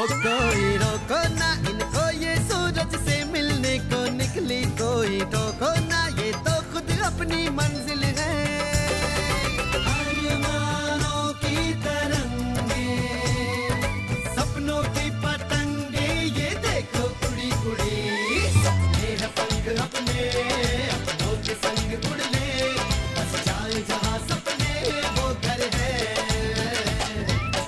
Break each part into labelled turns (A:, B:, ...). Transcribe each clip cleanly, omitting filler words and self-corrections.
A: कोई रोको ना इनको, ये सूरज से मिलने को निकली, कोई टोको ना, ये तो खुद अपनी मंजिल है। आसमानों की तरंगे, सपनों की पतंगे, ये देखो उड़ी उड़ी, सपने हैं पंख अपने, अपनों के संग उड़ ले, बस जाए जहाँ सपने वो घर है।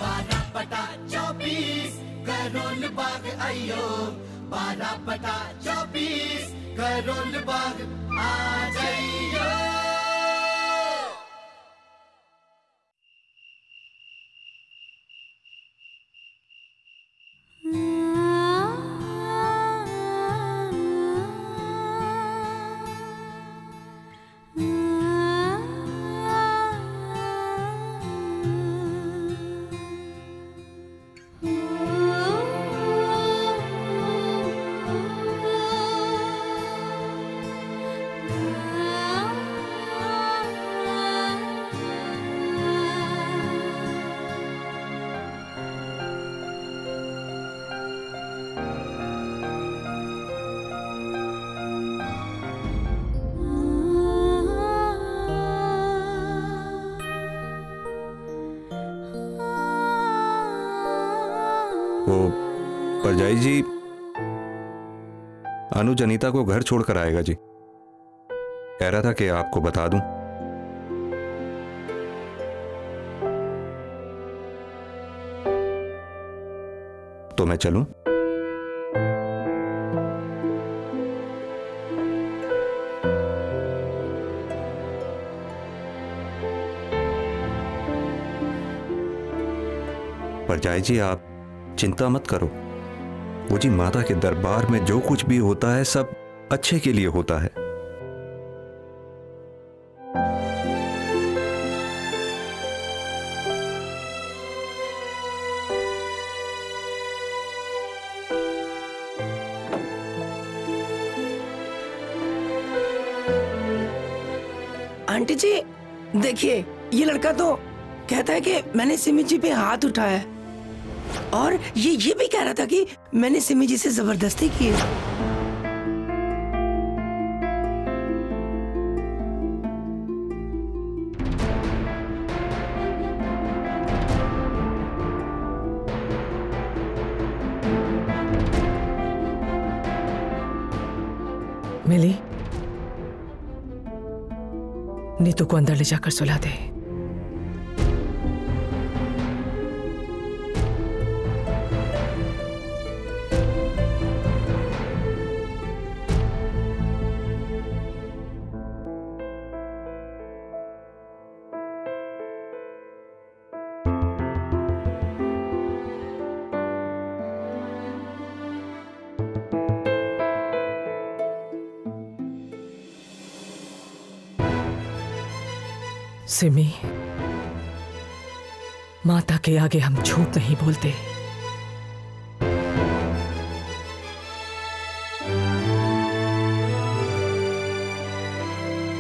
A: 12/24 करोल बाग आइयो, 12/24 करोल बाग आ जाइयो।
B: वो परजाई जी अनुज अनीता को घर छोड़कर आएगा जी, कह रहा था कि आपको बता दूं। तो मैं चलूं? परजाई जी आप चिंता मत करो, वो जी माता के दरबार में जो कुछ भी होता है सब अच्छे के लिए होता है।
C: आंटी जी देखिए, ये लड़का तो कहता है कि मैंने सिमी जी पे हाथ उठाया है, और ये भी कह रहा था कि मैंने सिमी जी से जबरदस्ती की है।
D: मिली, नीतू को अंदर ले जाकर सुला दे। सिमी, माता के आगे हम झूठ नहीं बोलते।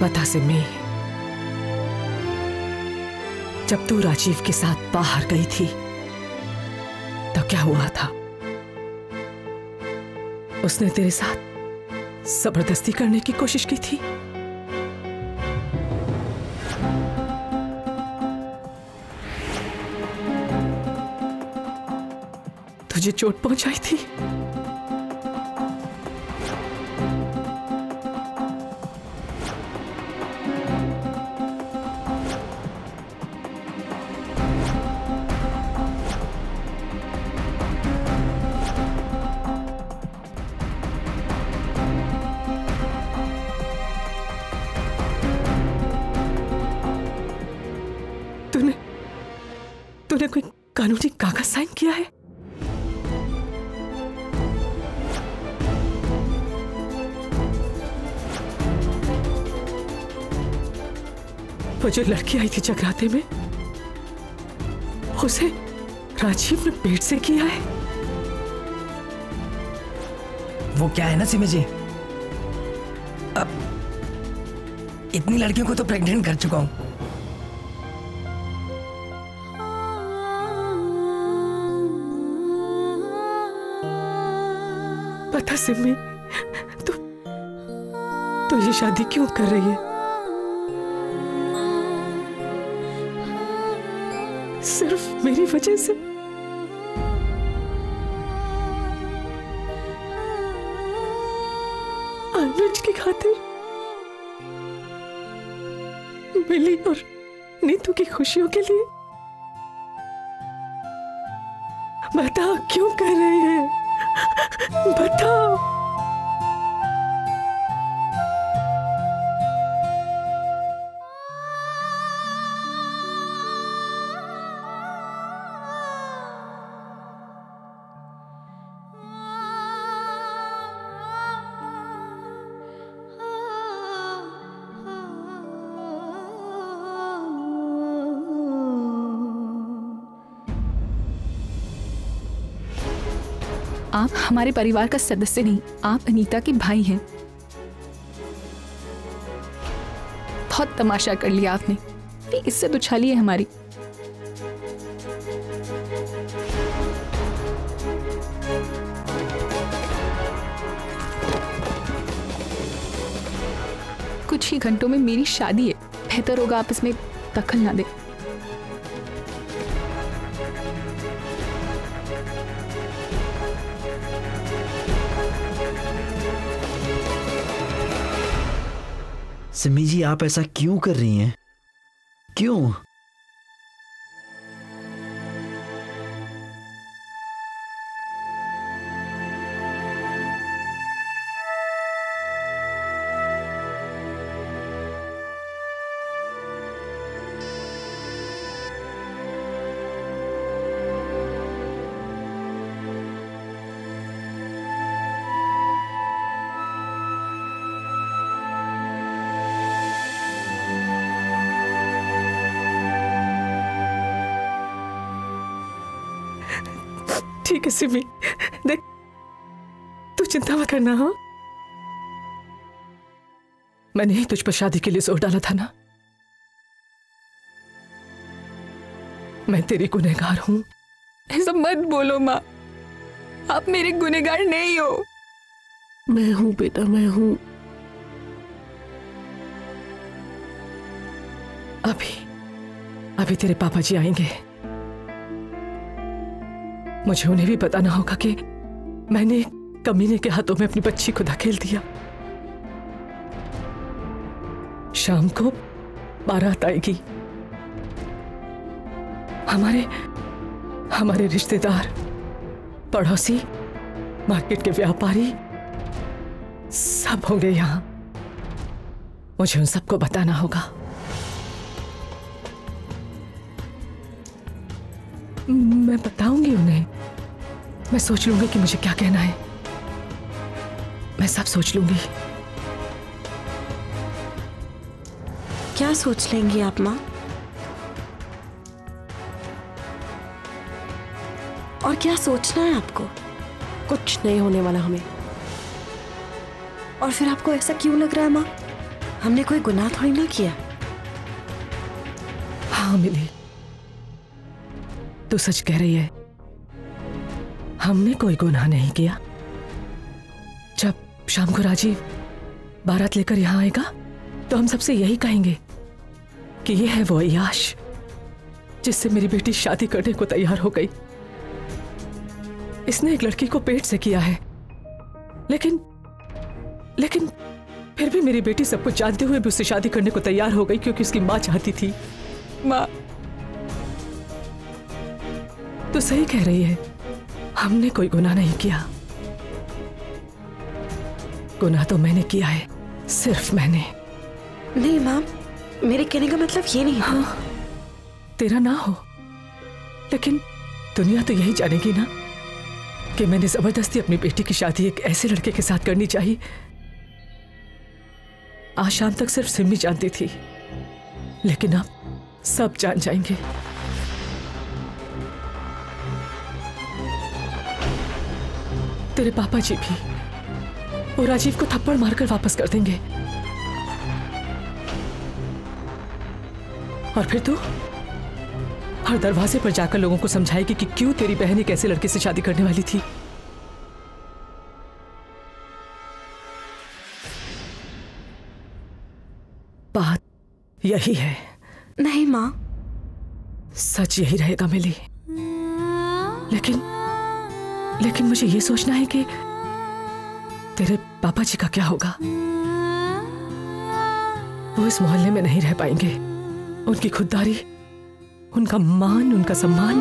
D: बता सिमी, जब तू राजीव के साथ बाहर गई थी तो क्या हुआ था? उसने तेरे साथ जबरदस्ती करने की कोशिश की थी? तुझे चोट पहुंचाई थी? तूने कोई कानूनी कागज साइन किया है? वो जो लड़की आई थी जगराते में, उसे राजीव ने पेट से किया है।
C: वो क्या है ना सिमी जी, अब इतनी लड़कियों को तो प्रेग्नेंट कर चुका हूं।
D: बता सिम्मी, तो ये शादी क्यों कर रही है? सिर्फ मेरी वजह से? अनुज की खातिर? मिली और नीतू की खुशियों के लिए? बता क्यों कर रही है? बताओ।
E: आप हमारे परिवार का सदस्य नहीं, आप अनीता के भाई हैं। बहुत तमाशा कर लिया आपने, इज्जत उछाली है हमारी। कुछ ही घंटों में मेरी शादी है, बेहतर होगा आप इसमें दखल ना दें।
F: सिमी जी, आप ऐसा क्यों कर रही हैं? क्यों?
D: ठीक है सिमी, देख तू चिंता मत करना। हाँ, मैंने ही तुझ पर शादी के लिए जोर डाला था ना। मैं तेरी गुनहगार हूं।
E: ऐसा मत बोलो माँ, आप मेरे गुनहगार नहीं हो।
C: मैं हूं बेटा, मैं हूं।
D: अभी तेरे पापा जी आएंगे। मुझे उन्हें भी पता ना होगा कि मैंने कमीने के हाथों में अपनी बच्ची को धकेल दिया। शाम को बारात आएगी। हमारे रिश्तेदार, पड़ोसी, मार्केट के व्यापारी सब होंगे यहां। मुझे उन सबको बताना होगा। मैं बताऊंगी उन्हें। मैं सोच लूंगी कि मुझे क्या कहना है। मैं सब सोच लूंगी।
G: क्या सोच लेंगी आप माँ? और क्या सोचना है आपको?
H: कुछ नहीं होने वाला हमें।
G: और फिर आपको ऐसा क्यों लग रहा है माँ? हमने कोई गुनाह थोड़ी ना किया।
D: हाँ मिली, तू सच कह रही है। हमने कोई गुनाह नहीं किया। जब शाम को राजीव बारात लेकर यहां आएगा तो हम सबसे यही कहेंगे कि ये है वो अय्याश जिससे मेरी बेटी शादी करने को तैयार हो गई। इसने एक लड़की को पेट से किया है, लेकिन फिर भी मेरी बेटी सब कुछ जानते हुए भी उससे शादी करने को तैयार हो गई क्योंकि उसकी मां चाहती थी।
E: माँ,
D: तो सही कह रही है, हमने कोई गुनाह नहीं किया। गुनाह तो मैंने किया है, सिर्फ मैंने।
G: नहीं माँ, मेरे कहने का मतलब ये नहीं।
D: हाँ, तेरा ना हो, लेकिन दुनिया तो यही जानेगी ना कि मैंने जबरदस्ती अपनी बेटी की शादी एक ऐसे लड़के के साथ करनी चाहिए। आज शाम तक सिर्फ सिमी जानती थी, लेकिन अब सब जान जाएंगे। तेरे पापा जी भी, वो राजीव को थप्पड़ मारकर वापस कर देंगे। और फिर तू हर दरवाजे पर जाकर लोगों को समझाएगी कि क्यों तेरी बहन एक ऐसे लड़के से शादी करने वाली थी। यही है।
G: नहीं माँ।
D: सच यही रहेगा मिली। लेकिन मुझे ये सोचना है कि तेरे पापा जी का क्या होगा। वो इस मोहल्ले में नहीं रह पाएंगे। उनकी खुददारी, उनका मान, उनका सम्मान,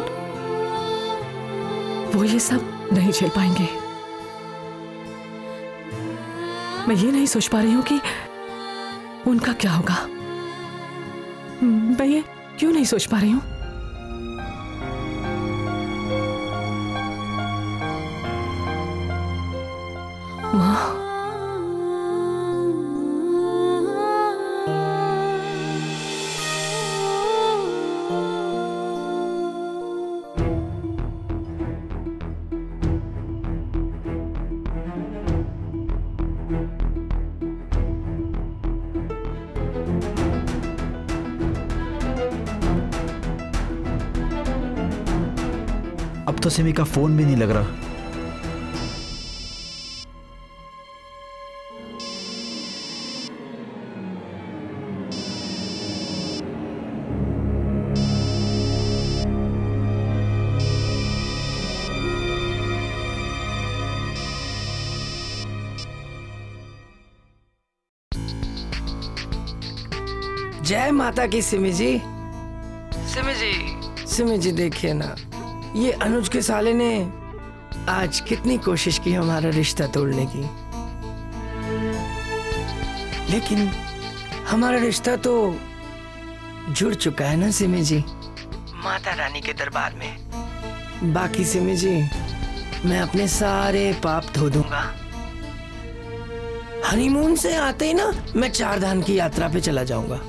D: वो ये सब नहीं झेल पाएंगे। मैं ये नहीं सोच पा रही हूं कि उनका क्या होगा। मैं ये क्यों नहीं सोच पा रही हूं? माँ,
F: अब तो सिमी का फोन भी नहीं लग रहा।
C: जय माता की सिमी जी। सिमी जी देखिए ना, ये अनुज के साले ने आज कितनी कोशिश की हमारा रिश्ता तोड़ने की, लेकिन हमारा रिश्ता तो जुड़ चुका है ना सिमी जी, माता रानी के दरबार में। बाकी सिमी जी, मैं अपने सारे पाप धो दूंगा। हनीमून से आते ही ना मैं 4 धाम की यात्रा पे चला जाऊंगा।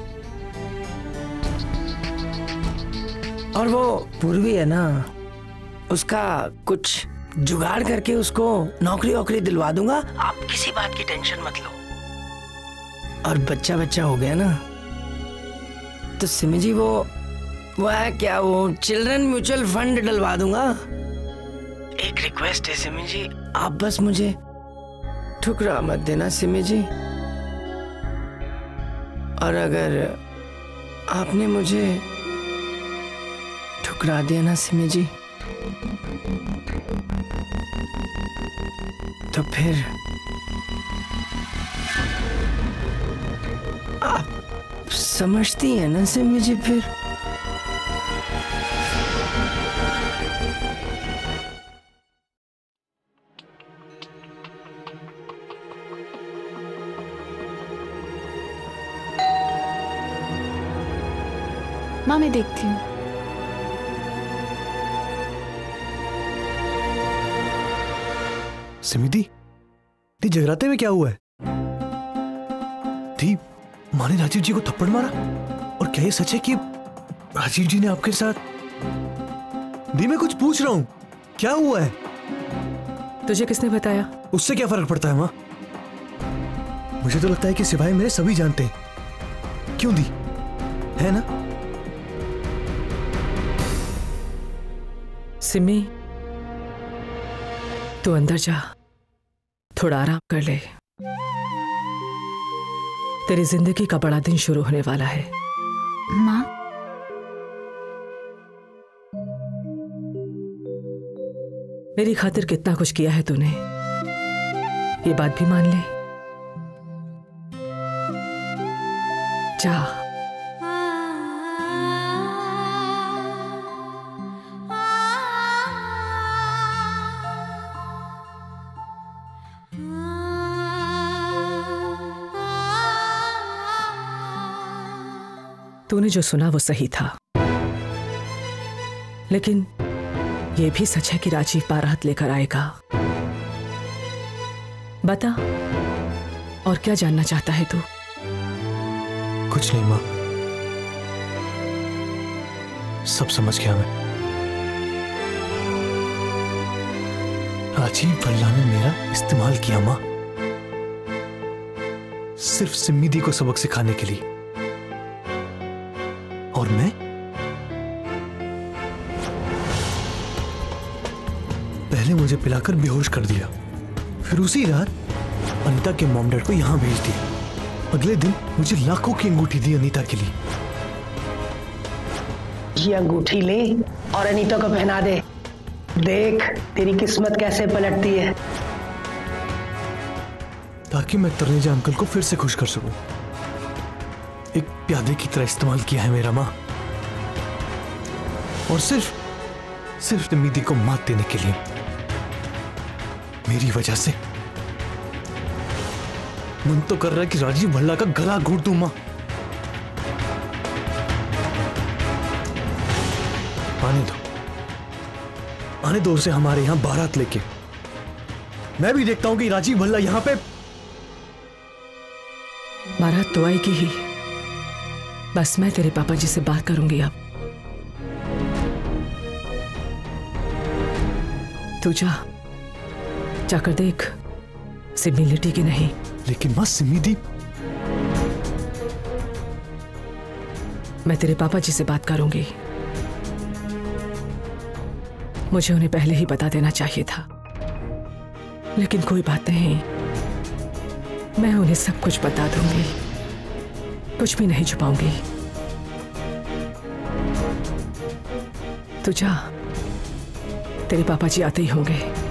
C: और वो पूर्वी है ना, उसका कुछ जुगाड़ करके उसको नौकरी वोकरी दिलवा दूंगा। आप किसी बात की टेंशन मत लो। और बच्चा हो गया ना तो सिमी जी वो है क्या, वो चिल्ड्रन म्यूचुअल फंड डलवा दूंगा। एक रिक्वेस्ट है सिमी जी, आप बस मुझे ठुकरा मत देना सिमी जी। और अगर आपने मुझे ठुकरा दिया ना सिमी जी, तो फिर आप समझती हैं ना सिमी जी। फिर
E: माँ मैं देखती हूँ।
I: सिमी दी जगराते में क्या हुआ है? दी, माँ ने राजीव जी को थप्पड़ मारा? और क्या ये सच है कि राजीव जी ने आपके साथ? दी मैं कुछ पूछ रहा हूँ, क्या हुआ है?
D: तुझे किसने बताया?
I: उससे क्या फर्क पड़ता है माँ? मुझे तो लगता है कि सिवाय मेरे सभी जानते हैं। क्यों दी, है ना?
D: सिमी, तू अंदर जा, थोड़ा आराम कर ले। तेरी जिंदगी का बड़ा दिन शुरू होने वाला है।
E: माँ,
D: मेरी खातिर कितना कुछ किया है तूने, ये बात भी मान ले। जा। तूने जो सुना वो सही था, लेकिन यह भी सच है कि राजीव बारात लेकर आएगा। बता, और क्या जानना चाहता है तू?
I: कुछ नहीं माँ, सब समझ गया मैं। राजीव भल्ला ने मेरा इस्तेमाल किया माँ, सिर्फ सिम्मी दी को सबक सिखाने के लिए। और मैं पहले मुझे पिलाकर बेहोश कर दिया, फिर उसी रात अनिता के मॉम डैड को यहां भेज दिया, अगले दिन मुझे लाखों की अंगूठी दी अनीता के लिए।
C: ये अंगूठी ले और अनीता को पहना दे। देख तेरी किस्मत कैसे पलटती है।
I: ताकि मैं तनेजा अंकल को फिर से खुश कर सकूं। एक प्यादे की तरह इस्तेमाल किया है मेरा माँ, और सिर्फ निमिति को मात देने के लिए। मेरी वजह से मन तो कर रहा है कि राजीव भल्ला का गला घोट दूं माँ। आने दो उसे हमारे यहां बारात लेके। मैं भी देखता हूं कि राजीव भल्ला यहां पे।
D: बारात तो आएगी ही, बस मैं तेरे पापा जी से बात करूंगी अब। तू जाकर देख सिमी लेटी कि नहीं।
I: लेकिन मां सिमी दी।
D: मैं तेरे पापा जी से बात करूंगी। मुझे उन्हें पहले ही बता देना चाहिए था, लेकिन कोई बात नहीं, मैं उन्हें सब कुछ बता दूंगी, कुछ भी नहीं छुपाऊंगी। तू जा, तेरे पापा जी आते ही होंगे।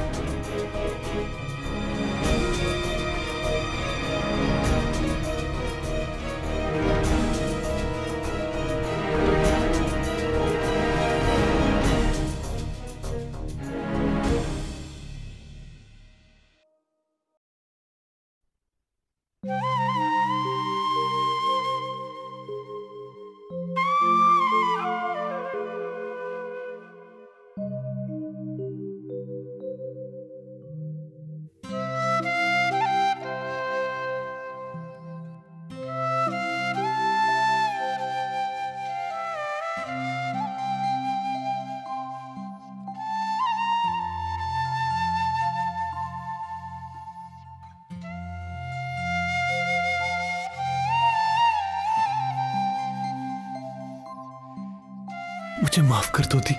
I: मुझे माफ कर दो दी।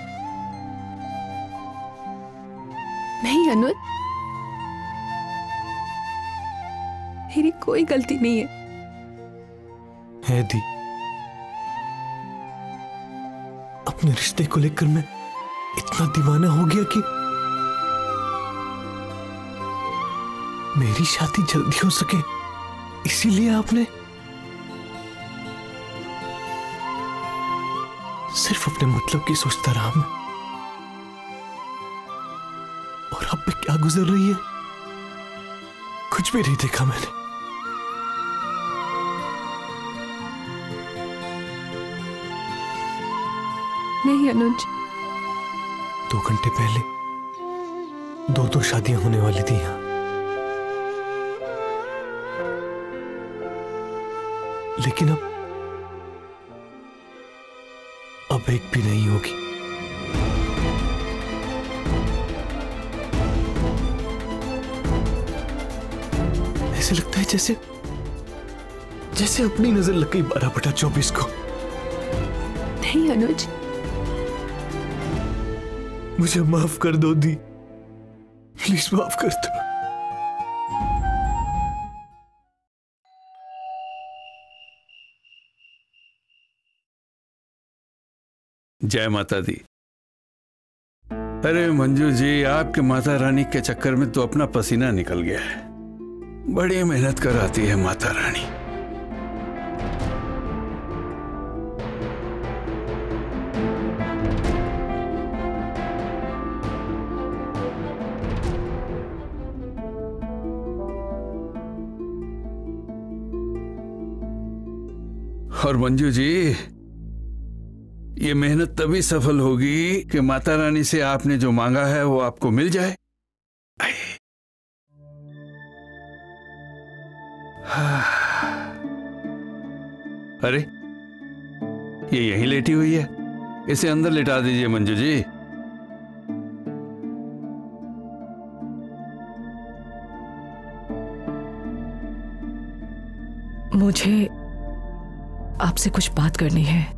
E: नहीं अनुज, मेरी कोई गलती नहीं है
I: दी। अपने रिश्ते को लेकर मैं इतना दीवाना हो गया कि मेरी शादी जल्दी हो सके, इसीलिए आपने सिर्फ अपने मतलब की सोचता रहा मैं। और अब पे क्या गुजर रही है कुछ भी नहीं देखा मैंने।
E: नहीं अनुज,
I: 2 घंटे पहले 2 शादियां होने वाली थी यहां, लेकिन अब एक भी नहीं होगी। ऐसे लगता है जैसे अपनी नजर लग गई 12/24 को।
E: नहीं अनुज,
I: मुझे माफ कर दो दी, प्लीज माफ कर दो।
J: जय माता दी। अरे मंजू जी, आपके माता रानी के चक्कर में तो अपना पसीना निकल गया है। बड़ी मेहनत कराती है माता रानी। और मंजू जी, ये मेहनत तभी सफल होगी कि माता रानी से आपने जो मांगा है वो आपको मिल जाए। अरे ये यहीं लेटी हुई है, इसे अंदर लिटा दीजिए मंजू जी।
D: मुझे आपसे कुछ बात करनी है।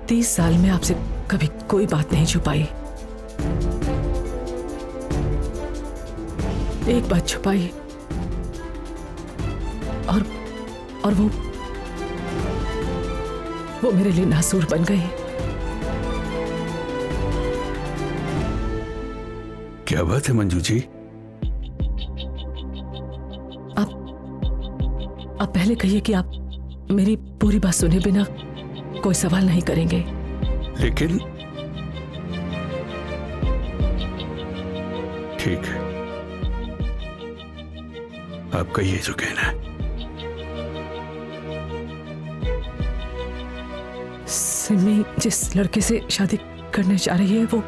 D: 30 साल में आपसे कभी कोई बात नहीं छुपाई। एक बात छुपाई और वो मेरे लिए नासूर बन गई।
J: क्या बात है मंजू जी?
D: आप पहले कहिए कि आप मेरी पूरी बात सुने बिना कोई सवाल नहीं करेंगे।
J: लेकिन ठीक है, आप कहिए जो कहना है।
D: सिमी जिस लड़के से शादी करने जा रही है वो